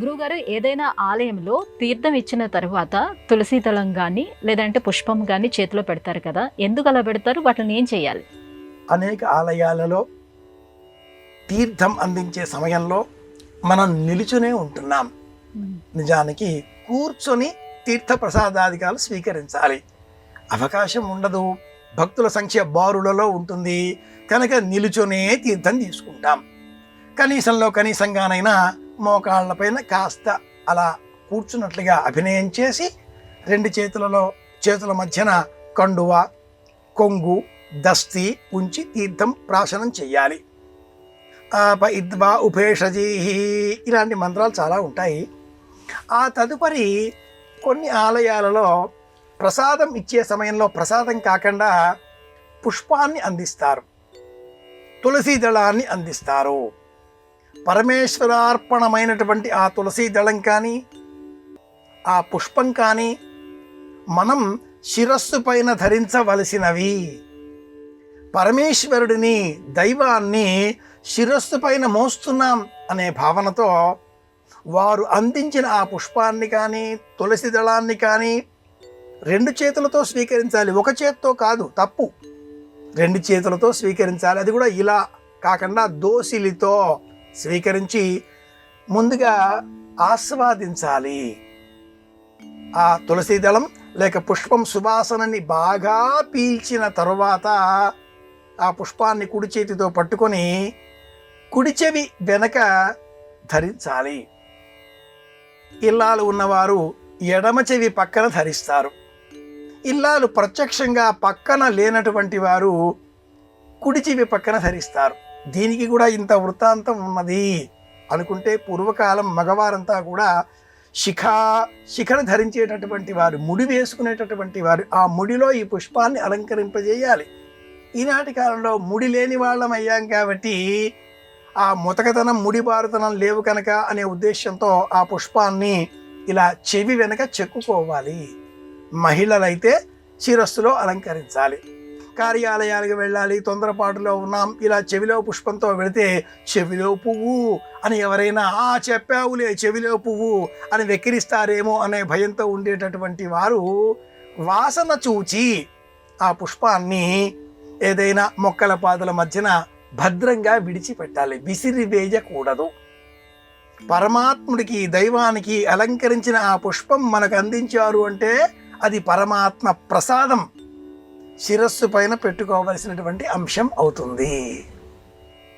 గురువుగారు, ఏదైనా ఆలయంలో తీర్థం ఇచ్చిన తర్వాత తులసి దళం గాని లేదంటే పుష్పం గాని చేతిలో పెడతారు కదా, ఎందుకు అలా పెడతారు? వాటిని ఏం చేయాలి? అనేక ఆలయాలలో తీర్థం అందించే సమయంలో మనం నిలుచునే ఉంటున్నాం. నిజానికి కూర్చొని తీర్థ ప్రసాదాధికాలు స్వీకరించాలి. అవకాశం ఉండదు, భక్తుల సంఖ్య బారులలో ఉంటుంది కనుక నిలుచునే తీర్థం తీసుకుంటాం. కనీసంగానైనా మోకాళ్ళపైన కాస్త అలా కూర్చున్నట్లుగా అభినయం చేసి రెండు చేతుల మధ్యన కండువ, కొంగు, దస్తి ఉంచి తీర్థం ప్రాశనం చెయ్యాలి. ఇద్వా ఉపేషజీహి ఇలాంటి మంత్రాలు చాలా ఉంటాయి. ఆ తదుపరి కొన్ని ఆలయాలలో ప్రసాదం ఇచ్చే సమయంలో ప్రసాదం కాకుండా పుష్పాన్ని అందిస్తారు, తులసీ దళాన్ని అందిస్తారు. పరమేశ్వరార్పణమైనటువంటి ఆ తులసీ దళం కానీ ఆ పుష్పం కానీ మనం శిరస్సు పైన ధరించవలసినవి. పరమేశ్వరుడిని, దైవాన్ని శిరస్సు పైన మోస్తున్నాం అనే భావనతో వారు అందించిన ఆ పుష్పాన్ని కానీ తులసి దళాన్ని కానీ రెండు చేతులతో స్వీకరించాలి. ఒక చేతితో కాదు, తప్పు. రెండు చేతులతో స్వీకరించాలి. అది కూడా ఇలా కాకుండా దోసిలితో స్వీకరించి ముందుగా ఆస్వాదించాలి. ఆ తులసి దళం లేక పుష్పం సువాసనని బాగా పీల్చిన తరువాత ఆ పుష్పాన్ని కుడి చేతితో పట్టుకొని కుడి చెవి వెనక ధరించాలి. ఇల్లాలు ఉన్నవారు ఎడమ చెవి పక్కన ధరిస్తారు. ఇల్లాలు ప్రత్యక్షంగా పక్కన లేనటువంటి వారు కుడి చెవి పక్కన ధరిస్తారు. దీనికి కూడా ఇంత వృత్తాంతం ఉన్నది అనుకుంటే, పూర్వకాలం మగవారంతా కూడా శిఖను ధరించేటటువంటి వారు, ముడి వేసుకునేటటువంటి వారు. ఆ ముడిలో ఈ పుష్పాన్ని అలంకరింపజేయాలి. ఈనాటి కాలంలో ముడి లేని వాళ్ళం అయ్యాం కాబట్టి ఆ ముతకతనం, ముడిబారుతనం లేవు కనుక అనే ఉద్దేశంతో ఆ పుష్పాన్ని ఇలా చెవి వెనక చెక్కుకోవాలి. మహిళలైతే శిరస్సులో అలంకరించాలి. కార్యాలయాలకు వెళ్ళాలి, తొందరపాటులో ఉన్నాం, ఇలా చెవిలో పుష్పంతో వెళితే చెవిలో పువ్వు అని ఎవరైనా చెప్పావులే చెవిలో పువ్వు అని వెక్కిరిస్తారేమో అనే భయంతో ఉండేటటువంటి వారు వాసన చూచి ఆ పుష్పాన్ని ఏదైనా మొక్కల పాదుల మధ్యన భద్రంగా విడిచిపెట్టాలి, విసిరివేయకూడదు. పరమాత్ముడికి, దైవానికి అలంకరించిన ఆ పుష్పం మనకు అందించారు అంటే అది పరమాత్మ ప్రసాదం, శిరస్సు పైన పెట్టుకోవలసినటువంటి అంశం అవుతుంది.